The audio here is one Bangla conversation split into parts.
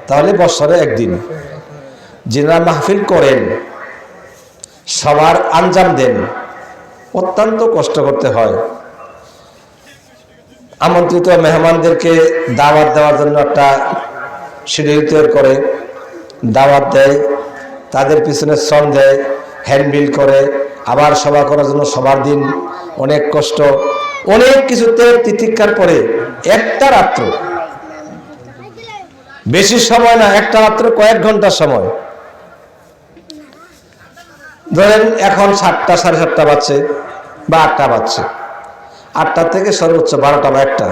তাহলে বছরে একদিন যিনারা মাহফিল করেন, সবার আঞ্জাম দেন, অত্যন্ত কষ্ট করতে হয়। আমন্ত্রিত মেহমানদেরকে দাওয়াত দেওয়ার জন্য একটা শিডিউল তৈরি করে, দাওয়াত দেয়, তাদের পিছনে শ্রম দেয়, হ্যান্ডবিল করে, আবার সভা করার জন্য সবার দিন, অনেক কষ্ট, অনেক কিছুতে তিতিক্ষার পরে একটা রাত্র, বেশি সময় না, একটা রাত্র কয়েক ঘন্টার সময়, ধরেন এখন 7টা, 7:30 বাজছে বা 8টা বাজছে, 8টা থেকে সর্বোচ্চ 12টা বা 1টা,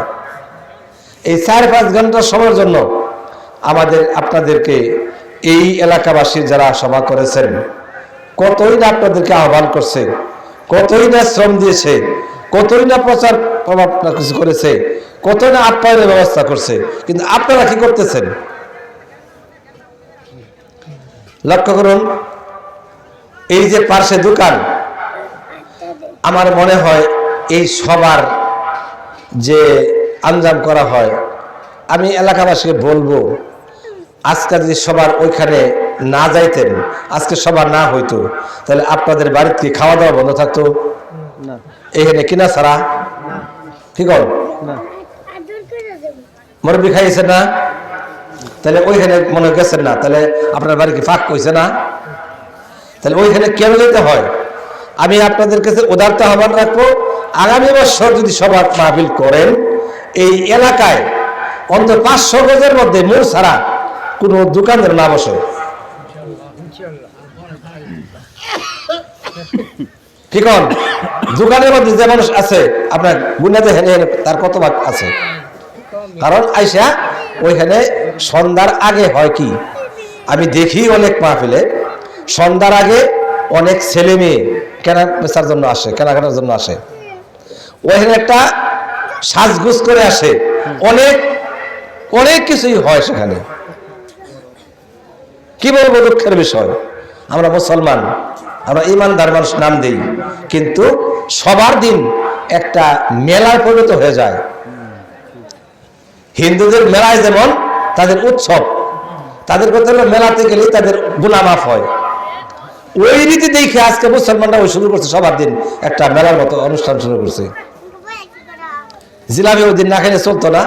এই 4-5 ঘন্টার সময়ের জন্য আপনাদেরকে এই এলাকাবাসী যারা সভা করেছেন, কতই না আপনাদেরকে আহ্বান করছে, কতই না শ্রম দিয়েছে, কতই না প্রচার প্রভাব কিছু করেছে, কতই না আপ্যায়নের ব্যবস্থা করছে, কিন্তু আপনারা কি করতেছেন? লক্ষ্য করুন, এই যে পার্শ্বে দোকান, আমার মনে হয় এই সবার যে আঞ্জাম করা হয়, আমি এলাকাবাসীকে বলবো, আজকে যদি সবার ওইখানে না যাইতেন, আজকে সবার না হইতো, তাহলে আপনাদের বাড়িতে খাওয়া দাওয়া বন্ধ থাকতো? এখানে কিনা ছাড়া কি কর মুরব্বি খাইয়েছেন না, তাহলে ওইখানে মনে গেছেন না, তাহলে আপনার বাড়ি কি ফাঁক হয়েছে না? তাহলে ওইখানে কেন যেতে হয়? আমি আপনাদের কাছে উদারত আহ্বান রাখবো, আগামী বছর যদি সবার মাহফিল করেন, এই এলাকায় অন্তত 500 গজের মধ্যে মোড় ছাড়া কোনো দোকানের না বসে। ঠিক আছে, দোকানের মধ্যে যে মানুষ আছে আপনার গুণাতে হেনে তার কত ভাগ আছে? কারণ আইসা ওইখানে সন্ধ্যার আগে হয় কি, আমি দেখি অনেক মাহফিলে সন্ধ্যার আগে অনেক ছেলে মেয়ে কেনার জন্য আসে, কেনাকাটার জন্য আসে, ওইখানে একটা সাজগুজ করে আসে, অনেক অনেক কিছুই হয় সেখানে। কি বলবো, দুঃখের বিষয়, আমরা মুসলমান, আমরা ইমানদার মানুষ নাম দেই, কিন্তু সবার দিন একটা মেলার পরিণত হয়ে যায়। হিন্দুদের মেলায় যেমন তাদের উৎসব, তাদের কথা হলো মেলাতে গেলে তাদের গুনাহ মাফ হয়, ওই রীতি দেখে আজকে মুসলমানরা ওই শুরু করছে, সবার দিন একটা মেলার মতো অনুষ্ঠান শুরু করছে। জিলাপি ওই দিন না খেলে চলতো না,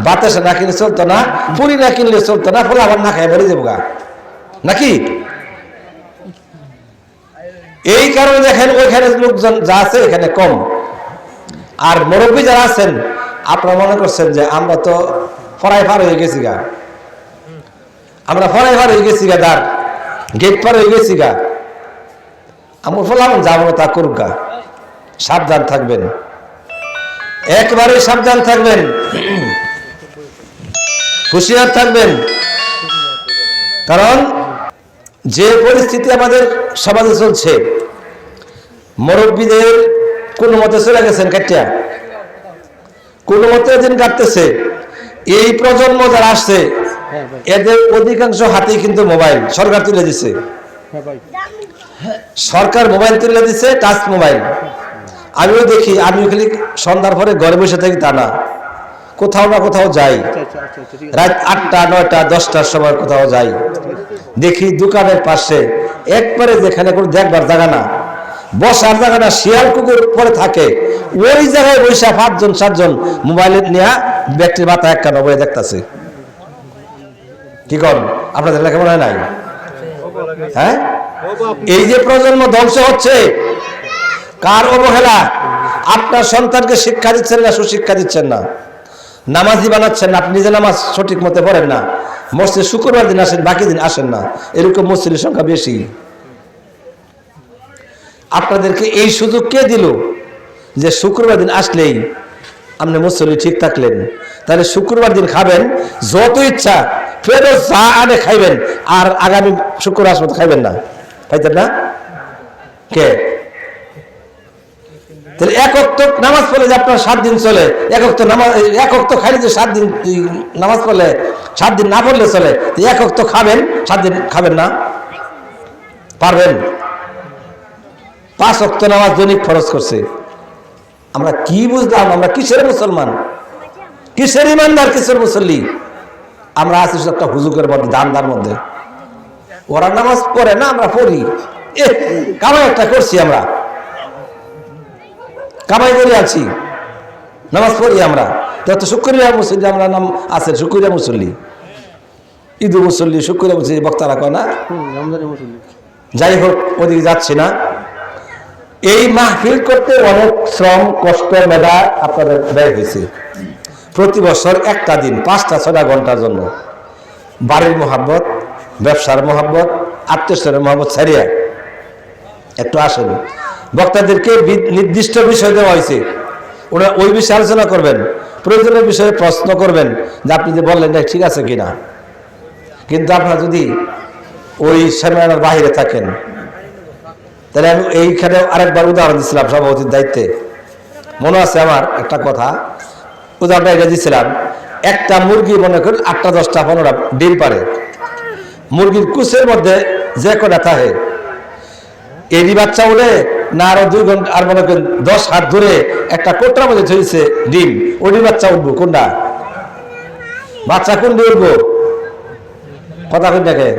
বাতাসা না কিনে চলতো না, পুরি না কিনলে চলতো না, ফলে আবার না খায় বেড়ে যাবো গা নাকি? এই কারণে দেখেন ওইখানে লোকজন যা আছে এখানে কম। আর মুরব্বী যারা আছেন, আপনারা মনে করছেন যে আমরা তো ফরাই পার হয়ে গেছি গা, আমরা ফরাই পার হয়ে গেছি গা, দাঁড় গেট পার হয়ে গেছি গা, আমরা বললাম যাবো তা করুক গা। সাবধান থাকবেন, একবারে সাবধান থাকবেন, হুঁশিয়ার থাকবেন, কারণ যে পরিস্থিতি আমাদের সমাজে চলছে, মুরব্বীদের কোনো মতে চলে গেছেন কাটিয়া, কোনো মতে দিন কাটতেছে। এই প্রজন্ম যারা আসছে এদের অধিকাংশ হাতেই কিন্তু মোবাইল সরকার তুলে দিছে, সরকার মোবাইল তুলে দিছে, টাচ মোবাইল। আমিও দেখি, আমিও খালি সন্ধ্যার পরে ঘরে বসে থাকি তা না, কোথাও না কোথাও যাই, রাত 8টা 9টা 10টার সময় কোথাও যাই, দেখি দোকানের পাশে একবারে যেখানে কোনো দেখবার জায়গা না, বসার জায়গা না, শিয়াল কুকুর পরে থাকে, ওই জায়গায় বৈশা 5জন 7জন মোবাইল নিয়ে ব্যাটারি মাথা একখানা বয়ে দেখতেছে। কি করেন আপনাদের এলাকা মনে হয় নাই? হ্যাঁ, এই যে প্রজন্ম ধ্বংস হচ্ছে, কার অবহেলা? আপনার সন্তানকে শিক্ষা দিচ্ছেন না, সুশিক্ষা দিচ্ছেন না, নামাজি বানাচ্ছেন না, আপনি নিজে নামাজ সঠিক মতে পড়েন না, মসজিদে শুক্রবার দিন আসেন, বাকি দিন আসেন না, এরকম মসজিদের সংখ্যা বেশি। আপনাদেরকে এই সুযোগ কে দিল যে শুক্রবার দিন আসলেই আপনি মুসল্লি ঠিক থাকলেন? তাহলে শুক্রবার দিন খাবেন যত ইচ্ছা, ফেরত যা আনে খাইবেন, আর আগামী শুক্রবার আসবে খাইবেন না, খাইতেন না কে? তাহলে এক ওয়াক্ত নামাজ পড়লে যে আপনার 7 দিন চলে, এক ওয়াক্ত খাইলে যে 7 দিন নামাজ পড়লে 7 দিন না পড়লে চলে, এক ওয়াক্ত খাবেন 7 দিন খাবেন না, পারবেন? 5 ওয়াক্ত নামাজ দৈনিক ফরজ করছে। আমরা কি বুঝলাম? আমরা কিসের মুসলমান, কিসের ইমানদার, কিসের মুসল্লি? আমরা আছি একটা হুজুকের মধ্যে দান্দার মধ্যে, ওরা নামাজ পড়ে না, আমরা পড়ি। কামাই একটা করছি, আমরা কামাই করে আছি, নামাজ পড়ি আমরা। তো শুক্রিয়া মুসল্লি আমরা নাম আছে, শুক্রিয়া মুসল্লি, ঈদ মুসল্লি, শুক্রিয়া মুসল্লি বক্তারা কয় না। যাই হোক, ওদিকে যাচ্ছি না। এই মাহফিল করতে অনেক শ্রম, কষ্ট, মেধা আপনাদের ব্যয় হয়েছে। প্রতি বছর একটা দিন 5-6 ঘন্টার জন্য বাড়ির মোহাব্বত, ব্যবসার মোহাব্বত, আত্মীয়স্বজনের মোহাব্বত ছাড়িয়া একটু আসেন। বক্তাদেরকে নির্দিষ্ট বিষয় দেওয়া হয়েছে, ওরা ওই বিষয়ে আলোচনা করবেন, প্রয়োজনীয় বিষয়ে প্রশ্ন করবেন যে আপনি যে বললেন না ঠিক আছে কিনা। কিন্তু আপনারা যদি ওই সেমিনারের বাহিরে থাকেন, তাহলে আমি এইখানে আরেকবার উদাহরণ দিচ্ছিলাম সভাপতির দায়িত্বে, মনে আছে আমার একটা কথা, উদাহরণটা এটা দিচ্ছিলাম। একটা মুরগি মনে করেন 8টা 10টা 15টা ডিম পারে, মুরগির কুচের মধ্যে যে কটা থাকে, এরই বাচ্চা উঠে না আরো 2 ঘন্টা, আর মনে করেন 10 হাত ধরে একটা কোটরার মধ্যে চলছে ডিম, ওই বাচ্চা উঠবো কোনটা? বাচ্চা কোনটি উঠবো? কথা কোন দেখে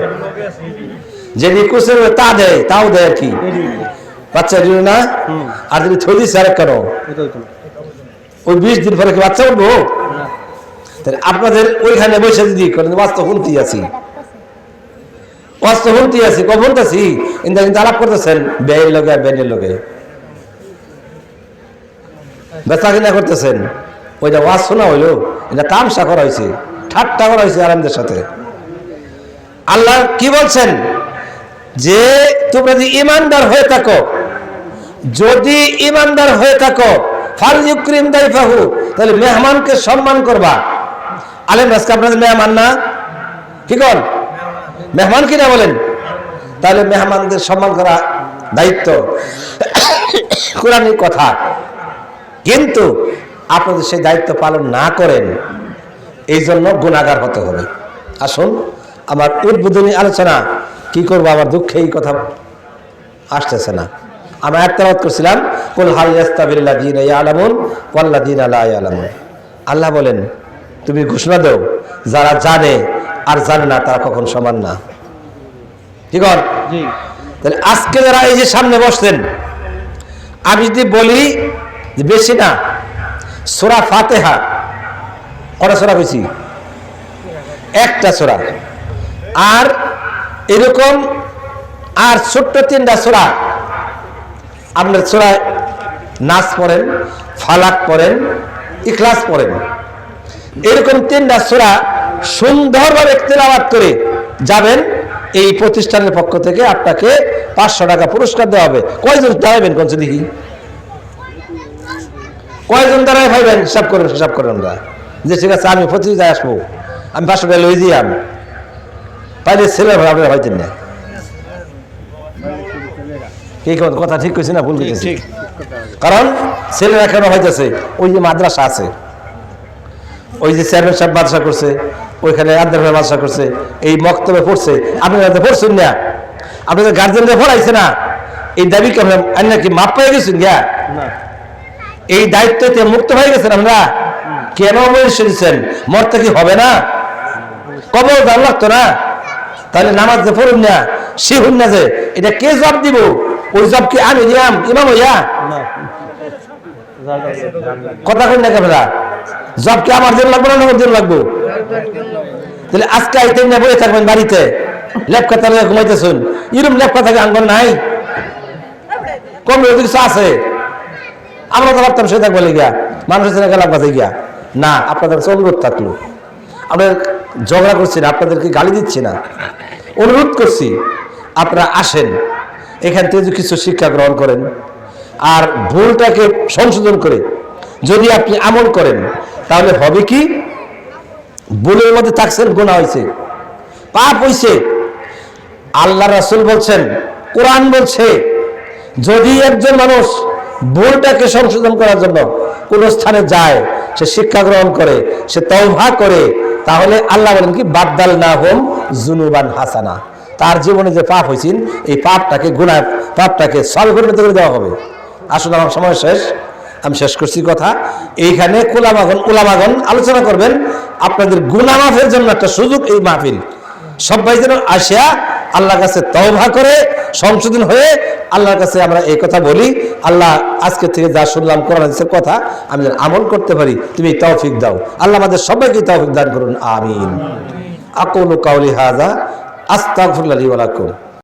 যেটি কুচের তা দেয়, তাও দেয় আর কি বাচ্চা দিল না। আর যদি থই দিচ্ছে আরেক কেন, ওই 20 দিন পরে কি বাচ্চা উঠবো? তাহলে আপনাদের ওইখানে বসে যদি বাস্তব শুনতেই আছি, বাস্তব শুনতেই আছি, কখন আছি কিন্তু আলাপ করতেছেন ব্যয়ের লোকে আর ব্যানের লোকে, বেচা কিনা করতেছেন। ওইটা ওয়াজ শোনা হইলো, এটা তামসা করা হয়েছে, ঠাট্টা করা হয়েছে আরামদের সাথে। আল্লাহ কি বলছেন যে তোমরা যদি ইমানদার হয়ে থাকো, যদি ইমানদার হয়ে থাকো, ফালইউকরিম দাইফাহু, তাহলে মেহমানকে সম্মান করবা। আলেম আজকে আপনাদের মেহমান না, কি কর মেহমান কিনা বলেন? তাহলে মেহমানদের সম্মান করা দায়িত্ব, কোরআনের কথা। কিন্তু আপনাদের সেই দায়িত্ব পালন না করেন, এই জন্য গুনাহগার হতে হবে। আসুন আমার উদ্বোধনী আলোচনা কি করবো, আমার দুঃখে এই কথা আসতেছে না। আমি আয়াত তেলাওয়াত করছিলাম, কুল হাল ইয়াস্তাবিল্লাযীনা ইয়ালামুন ওয়াল্লাযীনা লা ইয়ালামুন। আল্লাহ বলেন তুমি ঘোষণা দাও, যারা জানে আর জানে না তারা কখন সমান না। ঠিক আছে? তাহলে আজকে যারা এই যে সামনে বসছেন, আমি যদি বলি যে বেশি না, সূরা ফাতিহা কটা সূরা কইছি? একটা সূরা। আর এরকম আর ছোট্ট 3টা সূরা, আপনার সূরা নাস পড়েন, ফালাক পড়েন, ইখলাস পড়েন, এরকম 3টা সূরা সুন্দরভাবে তেলাওয়াত করে যাবেন। এই প্রতিষ্ঠানের পক্ষ থেকে আপনাকে 500 টাকা পুরস্কার দেওয়া হবে। কয়জন দাঁড়াবেন কোন দেখি? কয়জন দাঁড়ায় ভাইবেন? হিসাব করেন, হিসাব করেন আমরা যে ঠিক আছে আমি প্রতিযোগিতায় আসবো, আমি 500 টাকা লই দিই। আমি পাইলে ছেলে আপনারা হয়তেন না, কি কথা ঠিক কইছি না ভুল কইছি? কারণ ছেলেরা কেন হইতেছে, ওই যে মাদ্রাসা আছে, ওই যে চেয়ারম্যান সাহেব মাদ্রাসা করছে, ওইখানে আন্দার মাদ্রাসা করছে, এই মক্তবে পড়ছে, আপনারা পড়ছেন না, আপনাদের গার্জেনরা পড়াইছে না, এই দাবি কেমন কি মাপ পেয়ে গেছেন গিয়া? এই দায়িত্ব মুক্ত হয়ে গেছেন আমরা? কেন মরেছেন? মরতে কি হবে না? কবর দাম লাগতো না? তাহলে নামাজ যে পড়ুন না, শিখুন না, যে এটা কে জব দিব? ওই জব কি আমি দিলাম ইমাম হইয়া? কথা কই না আপনারা? জব কি আমার দিন লাগবে না আমার দিন লাগবো? তাহলে আজকে আইতেন না, বলে থাকবেন বাড়িতে লেপ কথা ঘুমাইতেছেন, এরকম লেপ কথা আঙ্গন নাই, কম কিছু আছে। আমরা তো ভাবতাম সে থাকবো গিয়া মানুষের সঙ্গে গেলাম কাছে গিয়া না। আপনাদের কাছে অনুরোধ থাকলো, আপনাদের ঝগড়া করছি না, আপনাদেরকে গালি দিচ্ছি না, অনুরোধ করছি আপনারা আসেন, এখান থেকে কিছু শিক্ষা গ্রহণ করেন, আর ভুলটাকে সংশোধন করে যদি আপনি আমল করেন, তাহলে হবে কি, ভুলের মধ্যে থাকছেন, গুনাহ হয়েছে, পাপ হয়েছে। আল্লাহ রাসূল বলছেন, কোরআন বলছে, যদি একজন মানুষ ভুলটাকে সংশোধন করার জন্য কোন স্থানে যায়, সে শিক্ষা গ্রহণ করে, সে তওবা করে, তাহলে আল্লাহ বলেন কি, বাদদাল না হোম জুনুবান হাসানা, তার জীবনে যে পাপ হয়েছেন এই পাপটাকে, গুনাহ পাপটাকে সলভ করে দেওয়া হবে। আসলে আমার সময় শেষ, আমি শেষ করছি কথা। এইখানে ওলামাগণ আলোচনা করবেন, আপনাদের গুনাহ মাফের জন্য একটা সুযোগ এই মাহফিল। সবাই যেন আসিয়া আল্লাহর কাছে তওবা করে সংশোধন হয়ে আল্লাহর কাছে আমরা এই কথা বলি, আল্লাহ আজকে থেকে যা শুনলাম কোরআন হাদিসের কথা আমি যেন আমল করতে পারি, তুমি তৌফিক দাও। আল্লাহ আমাদের সবাইকে তৌফিক দান করুন, আমিন। আকুলু কাউলি হাযা আস্তাগফিরুল্লাহ লি ওয়া লাকুম।